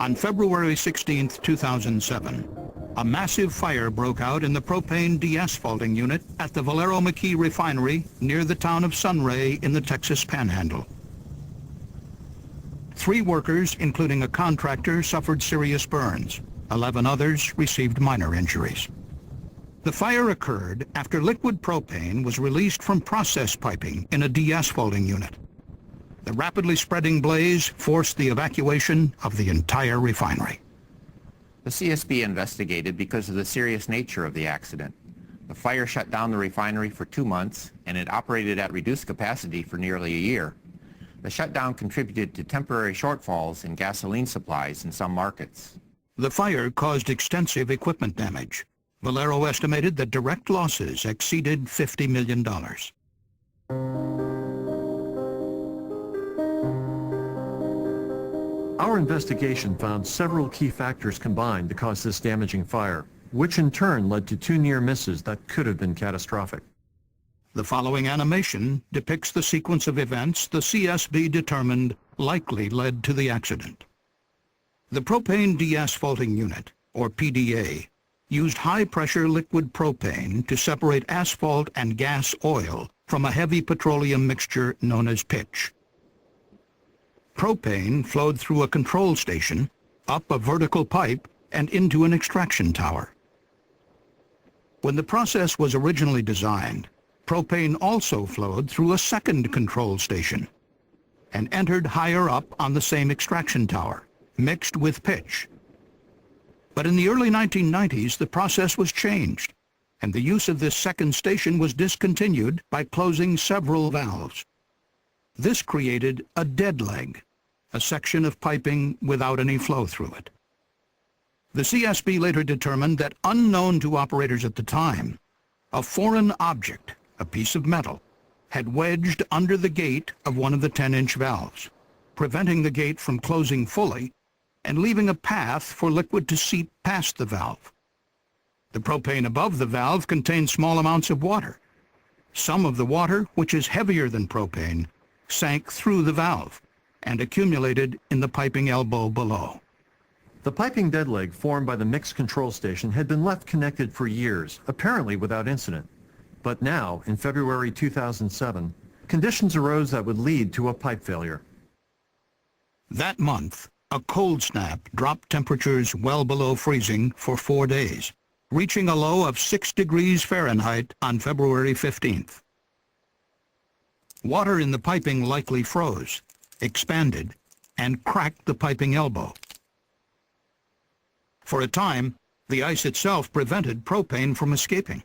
On February 16, 2007, a massive fire broke out in the propane deasphalting unit at the Valero McKee refinery near the town of Sunray in the Texas Panhandle. 3 workers, including a contractor, suffered serious burns. 11 others received minor injuries. The fire occurred after liquid propane was released from process piping in a deasphalting unit. The rapidly spreading blaze forced the evacuation of the entire refinery. The CSB investigated because of the serious nature of the accident. The fire shut down the refinery for 2 months, and it operated at reduced capacity for nearly a year. The shutdown contributed to temporary shortfalls in gasoline supplies in some markets. The fire caused extensive equipment damage. Valero estimated that direct losses exceeded $50 million. Our investigation found several key factors combined to cause this damaging fire, which in turn led to 2 near misses that could have been catastrophic. The following animation depicts the sequence of events the CSB determined likely led to the accident. The propane deasphalting unit, or PDA, used high-pressure liquid propane to separate asphalt and gas oil from a heavy petroleum mixture known as pitch. Propane flowed through a control station, up a vertical pipe, and into an extraction tower. When the process was originally designed, propane also flowed through a second control station and entered higher up on the same extraction tower, mixed with pitch. But in the early 1990s, the process was changed, and the use of this second station was discontinued by closing several valves. This created a dead leg, a section of piping without any flow through it. The CSB later determined that, unknown to operators at the time, a foreign object, a piece of metal, had wedged under the gate of one of the 10-inch valves, preventing the gate from closing fully and leaving a path for liquid to seep past the valve. The propane above the valve contained small amounts of water. Some of the water, which is heavier than propane, sank through the valve and accumulated in the piping elbow below. The piping deadleg formed by the mixed control station had been left connected for years, apparently without incident. But now, in February 2007, conditions arose that would lead to a pipe failure. That month, a cold snap dropped temperatures well below freezing for 4 days, reaching a low of 6 degrees Fahrenheit on February 15th. Water in the piping likely froze, expanded, and cracked the piping elbow. For a time, the ice itself prevented propane from escaping,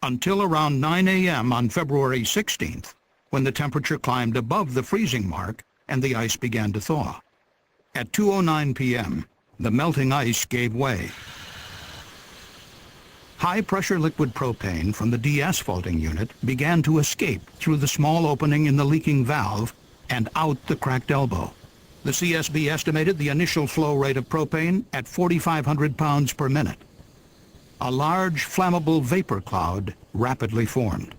until around 9 a.m. on February 16th, when the temperature climbed above the freezing mark and the ice began to thaw. At 2:09 p.m., the melting ice gave way. High-pressure liquid propane from the deasphalting unit began to escape through the small opening in the leaking valve and out the cracked elbow. The CSB estimated the initial flow rate of propane at 4,500 pounds per minute. A large flammable vapor cloud rapidly formed.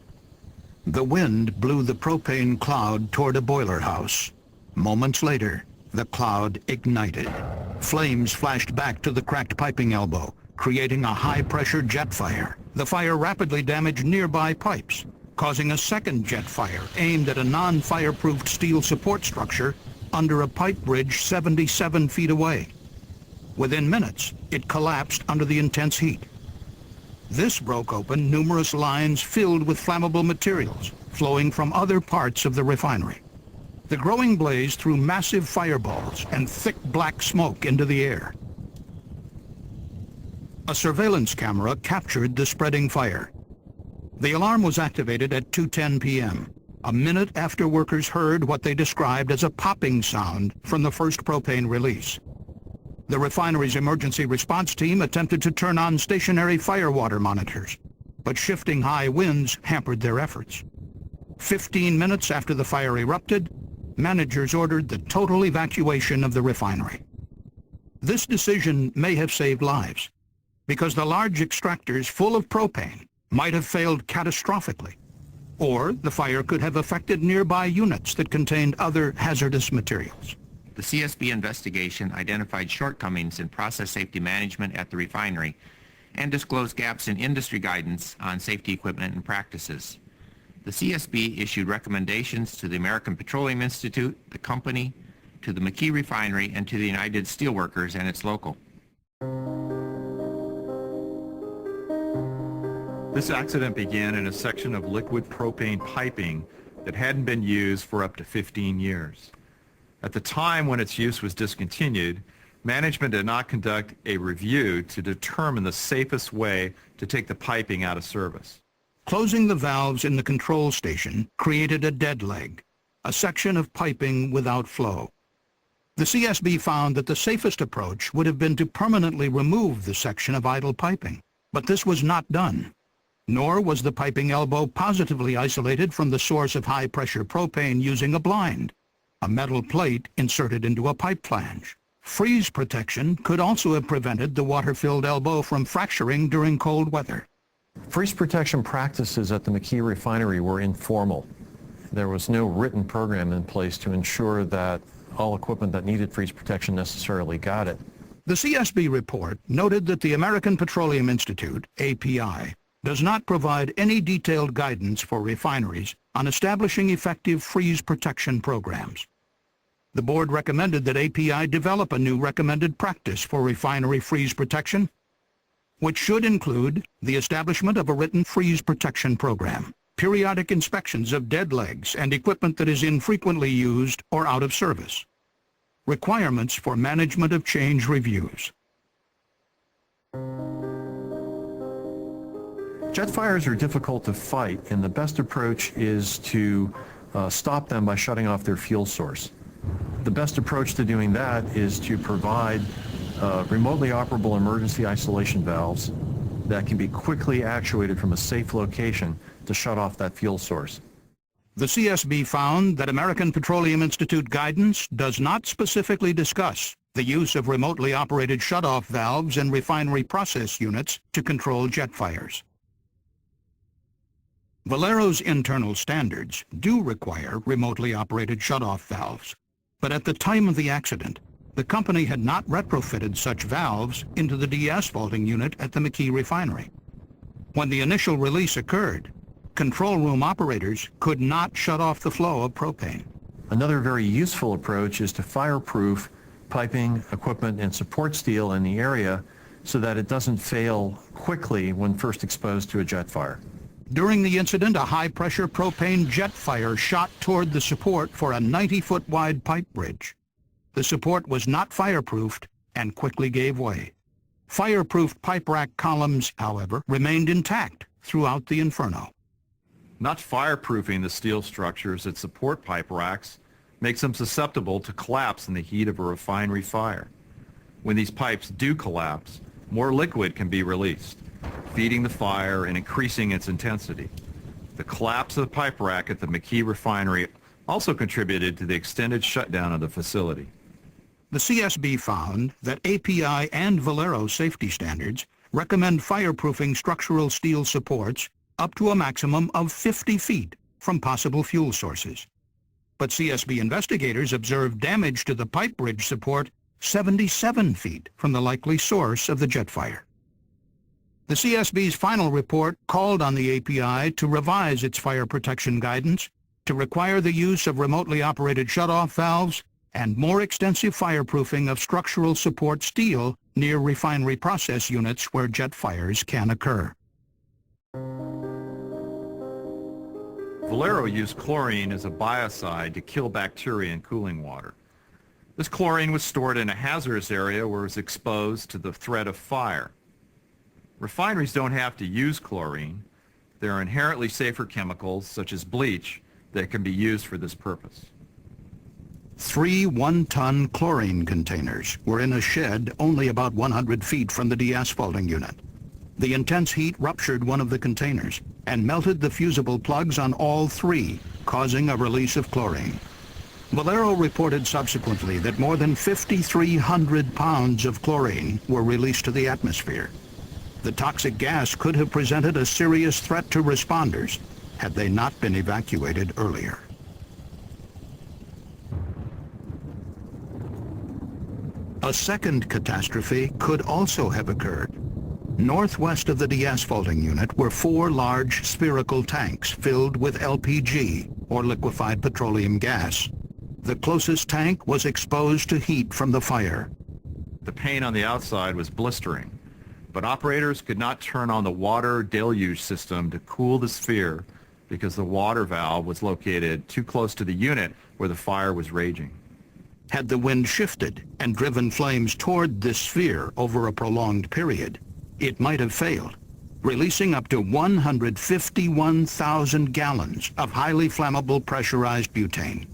The wind blew the propane cloud toward a boiler house. Moments later, the cloud ignited. Flames flashed back to the cracked piping elbow, creating a high-pressure jet fire. The fire rapidly damaged nearby pipes, causing a second jet fire aimed at a non-fireproofed steel support structure under a pipe bridge 77 feet away. Within minutes, it collapsed under the intense heat. This broke open numerous lines filled with flammable materials flowing from other parts of the refinery. The growing blaze threw massive fireballs and thick black smoke into the air. A surveillance camera captured the spreading fire. The alarm was activated at 2:10 p.m., a minute after workers heard what they described as a popping sound from the first propane release. The refinery's emergency response team attempted to turn on stationary fire water monitors, but shifting high winds hampered their efforts. 15 minutes after the fire erupted, managers ordered the total evacuation of the refinery. This decision may have saved lives, because the large extractors full of propane might have failed catastrophically, or the fire could have affected nearby units that contained other hazardous materials. The CSB investigation identified shortcomings in process safety management at the refinery and disclosed gaps in industry guidance on safety equipment and practices. The CSB issued recommendations to the American Petroleum Institute, the company, to the McKee Refinery, and to the United Steelworkers and its local. This accident began in a section of liquid propane piping that hadn't been used for up to 15 years. At the time when its use was discontinued, management did not conduct a review to determine the safest way to take the piping out of service. Closing the valves in the control station created a dead leg, a section of piping without flow. The CSB found that the safest approach would have been to permanently remove the section of idle piping, but this was not done. Nor was the piping elbow positively isolated from the source of high-pressure propane using a blind, a metal plate inserted into a pipe flange. Freeze protection could also have prevented the water-filled elbow from fracturing during cold weather. Freeze protection practices at the McKee Refinery were informal. There was no written program in place to ensure that all equipment that needed freeze protection necessarily got it. The CSB report noted that the American Petroleum Institute, API, does not provide any detailed guidance for refineries on establishing effective freeze protection programs. The board recommended that API develop a new recommended practice for refinery freeze protection, which should include the establishment of a written freeze protection program, periodic inspections of dead legs and equipment that is infrequently used or out of service, requirements for management of change reviews. Jet fires are difficult to fight, and the best approach is to stop them by shutting off their fuel source. The best approach to doing that is to provide remotely operable emergency isolation valves that can be quickly actuated from a safe location to shut off that fuel source. The CSB found that American Petroleum Institute guidance does not specifically discuss the use of remotely operated shutoff valves in refinery process units to control jet fires. Valero's internal standards do require remotely operated shutoff valves, but at the time of the accident, the company had not retrofitted such valves into the de-asphalting unit at the McKee Refinery. When the initial release occurred, control room operators could not shut off the flow of propane. Another very useful approach is to fireproof piping, equipment, and support steel in the area so that it doesn't fail quickly when first exposed to a jet fire. During the incident, a high-pressure propane jet fire shot toward the support for a 90-foot wide pipe bridge. The support was not fireproofed and quickly gave way. Fireproofed pipe rack columns, however, remained intact throughout the inferno. Not fireproofing the steel structures that support pipe racks makes them susceptible to collapse in the heat of a refinery fire. When these pipes do collapse, more liquid can be released, feeding the fire and increasing its intensity. The collapse of the pipe rack at the McKee Refinery also contributed to the extended shutdown of the facility. The CSB found that API and Valero safety standards recommend fireproofing structural steel supports up to a maximum of 50 feet from possible fuel sources. But CSB investigators observed damage to the pipe bridge support 77 feet from the likely source of the jet fire. The CSB's final report called on the API to revise its fire protection guidance to require the use of remotely operated shutoff valves and more extensive fireproofing of structural support steel near refinery process units where jet fires can occur. Valero used chlorine as a biocide to kill bacteria in cooling water. This chlorine was stored in a hazardous area where it was exposed to the threat of fire. Refineries don't have to use chlorine. There are inherently safer chemicals, such as bleach, that can be used for this purpose. 3 one-ton chlorine containers were in a shed only about 100 feet from the de-asphalting unit. The intense heat ruptured one of the containers and melted the fusible plugs on all 3, causing a release of chlorine. Valero reported subsequently that more than 5,300 pounds of chlorine were released to the atmosphere. The toxic gas could have presented a serious threat to responders had they not been evacuated earlier. A second catastrophe could also have occurred. Northwest of the deasphalting unit were 4 large spherical tanks filled with LPG, or liquefied petroleum gas. The closest tank was exposed to heat from the fire. The paint on the outside was blistering, but operators could not turn on the water deluge system to cool the sphere because the water valve was located too close to the unit where the fire was raging. Had the wind shifted and driven flames toward this sphere over a prolonged period, it might have failed, releasing up to 151,000 gallons of highly flammable pressurized butane.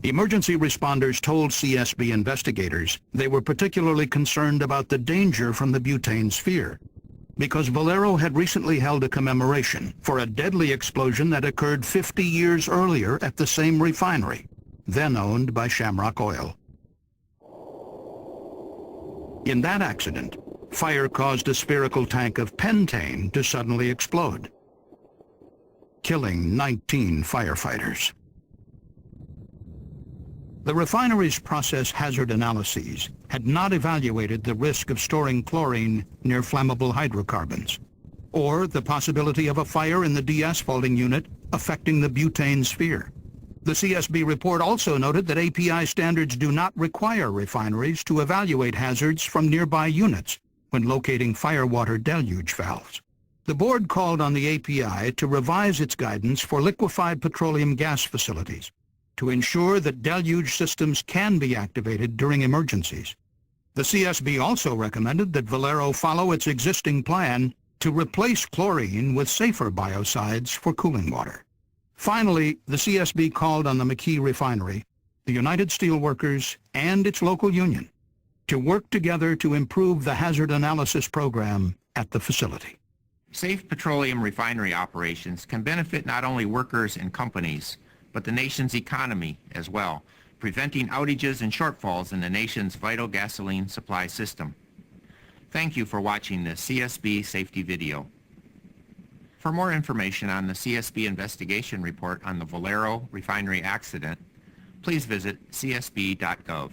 Emergency responders told CSB investigators they were particularly concerned about the danger from the butane sphere, because Valero had recently held a commemoration for a deadly explosion that occurred 50 years earlier at the same refinery, then owned by Shamrock Oil. In that accident, fire caused a spherical tank of pentane to suddenly explode, killing 19 firefighters. The refinery's process hazard analyses had not evaluated the risk of storing chlorine near flammable hydrocarbons, or the possibility of a fire in the deasphalting unit affecting the butane sphere. The CSB report also noted that API standards do not require refineries to evaluate hazards from nearby units when locating firewater deluge valves. The board called on the API to revise its guidance for liquefied petroleum gas facilities to ensure that deluge systems can be activated during emergencies. The CSB also recommended that Valero follow its existing plan to replace chlorine with safer biocides for cooling water. Finally, the CSB called on the McKee refinery, the United Steelworkers, and its local union to work together to improve the hazard analysis program at the facility. Safe petroleum refinery operations can benefit not only workers and companies, but the nation's economy as well, preventing outages and shortfalls in the nation's vital gasoline supply system. Thank you for watching the CSB safety video. For more information on the CSB investigation report on the Valero refinery accident, please visit csb.gov.